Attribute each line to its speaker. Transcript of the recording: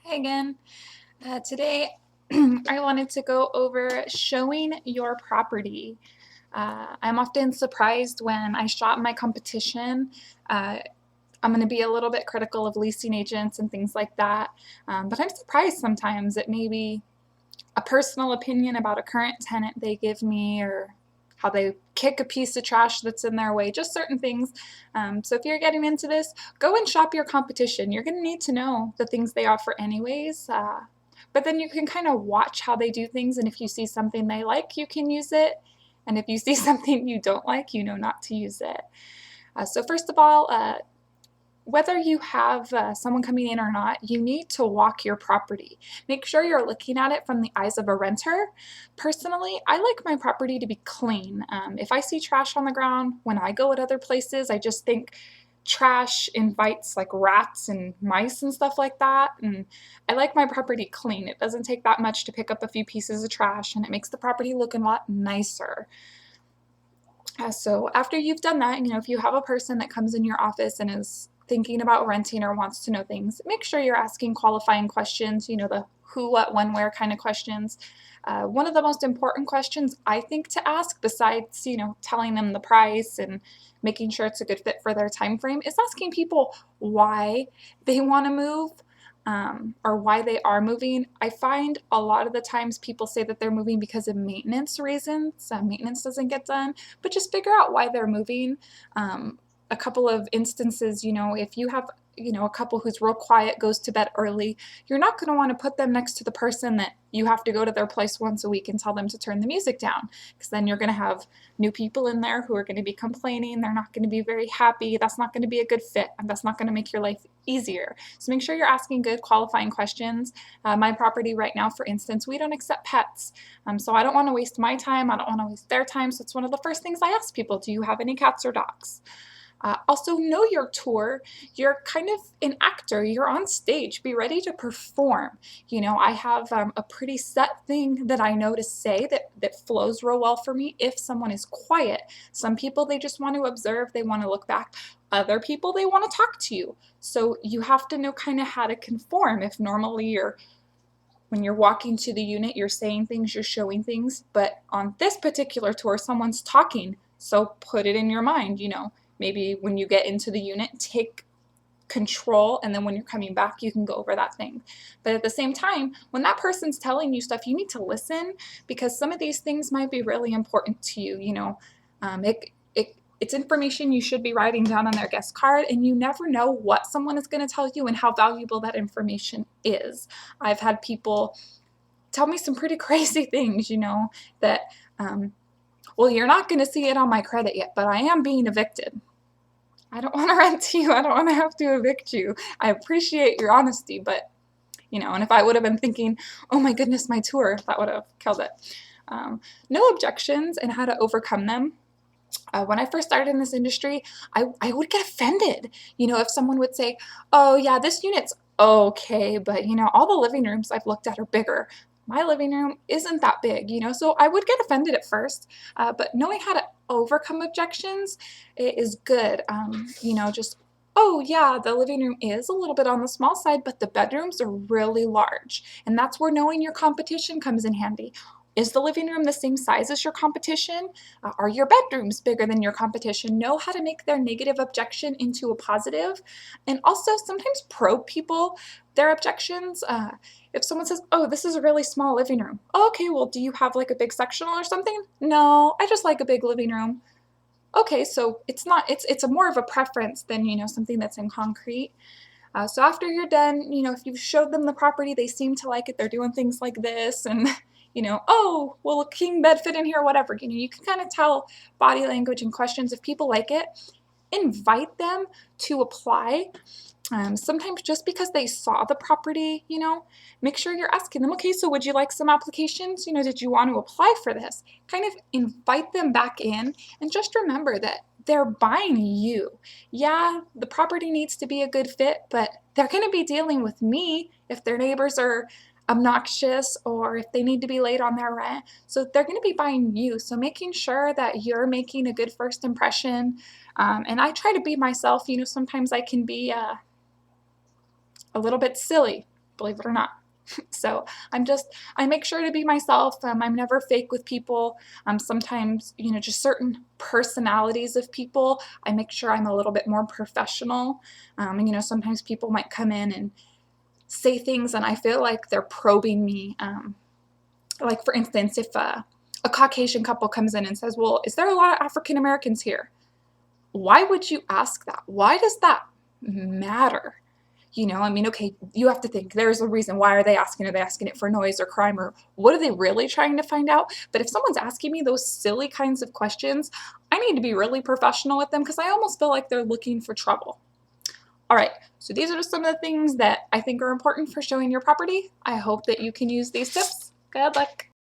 Speaker 1: Hi again. Today I wanted to go over showing your property. I'm often surprised when I shop my competition. Uh, I'm going to be a little bit critical of leasing agents and things like that, but I'm surprised sometimes at maybe a personal opinion about a current tenant they give me, or how they kick a piece of trash that's in their way, just certain things. So if you're getting into this, go and shop your competition. You're going to need to know the things they offer anyways. But then you can kind of watch how they do things, and if you see something they like, you can use it. And if you see something you don't like, you know not to use it. So first of all, whether you have someone coming in or not, you need to walk your property. Make sure you're looking at it from the eyes of a renter. Personally, I like my property to be clean. If I see trash on the ground when I go at other places, I just think trash invites like rats and mice and stuff like that. And I like my property clean. It doesn't take that much to pick up a few pieces of trash, and it makes the property look a lot nicer. So after you've done that, if you have a person that comes in your office and is thinking about renting or wants to know things, make sure you're asking qualifying questions, the who, what, when, where kind of questions. One of the most important questions I think to ask, besides, telling them the price and making sure it's a good fit for their time frame, is asking people why they want to move. Or why they are moving. I find a lot of the times people say that they're moving because of maintenance reasons. Maintenance doesn't get done, but just figure out why they're moving. A couple of instances, if you have a couple who's real quiet, goes to bed early, you're not going to want to put them next to the person that you have to go to their place once a week and tell them to turn the music down, because then you're going to have new people in there who are going to be complaining. They're not going to be very happy. That's not going to be a good fit, and that's not going to make your life easier. So make sure you're asking good qualifying questions. My property right now, for instance, we don't accept pets. So I don't want to waste my time. I don't want to waste their time. So it's one of the first things I ask people: do you have any cats or dogs? Also, know your tour. You're kind of an actor. You're on stage. Be ready to perform. I have a pretty set thing that I know to say that flows real well for me if someone is quiet. Some people, they just want to observe. They want to look back. Other people, they want to talk to you. So you have to know kind of how to conform. If normally when you're walking to the unit, you're saying things, you're showing things, but on this particular tour, someone's talking. So put it in your mind, maybe when you get into the unit, take control, and then when you're coming back, you can go over that thing. But at the same time, when that person's telling you stuff, you need to listen, because some of these things might be really important to you. It's information you should be writing down on their guest card, and you never know what someone is going to tell you and how valuable that information is. I've had people tell me some pretty crazy things, that, well, you're not going to see it on my credit yet, but I am being evicted. I don't want to rent to you. I don't want to have to evict you. I appreciate your honesty, but, and if I would have been thinking, oh my goodness, my tour, that would have killed it. No objections and how to overcome them. When I first started in this industry, I would get offended. If someone would say, oh yeah, this unit's okay, but all the living rooms I've looked at are bigger. My living room isn't that big, so I would get offended at first, but knowing how to overcome objections is good. Just, oh yeah, the living room is a little bit on the small side, but the bedrooms are really large. And that's where knowing your competition comes in handy. Is the living room the same size as your competition? Are your bedrooms bigger than your competition? Know how to make their negative objection into a positive. And also sometimes probe people, their objections. If someone says, oh, this is a really small living room. Oh, okay, well, do you have like a big sectional or something? No, I just like a big living room. Okay, so it's a more of a preference than, something that's in concrete. So after you're done, if you've showed them the property, they seem to like it, they're doing things like this, and, oh, will a king bed fit in here, whatever. You can kind of tell body language and questions. If people like it, invite them to apply. Sometimes just because they saw the property, make sure you're asking them, okay, so would you like some applications? Did you want to apply for this? Kind of invite them back in, and just remember that they're buying you. Yeah, the property needs to be a good fit, but they're going to be dealing with me if their neighbors are obnoxious or if they need to be late on their rent. So they're going to be buying you. So making sure that you're making a good first impression. And I try to be myself. Sometimes I can be a little bit silly. believe it or not. So I make sure to be myself. I'm never fake with people. Sometimes, just certain personalities of people, I make sure I'm a little bit more professional. Sometimes people might come in and say things and I feel like they're probing me. Like for instance, if a Caucasian couple comes in and says, well, is there a lot of African Americans here? Why would you ask that? Why does that matter? Okay, you have to think there's a reason. Why are they asking? Are they asking it for noise or crime, or what are they really trying to find out? But if someone's asking me those silly kinds of questions, I need to be really professional with them because I almost feel like they're looking for trouble. All right, so these are just some of the things that I think are important for showing your property. I hope that you can use these tips. Good luck.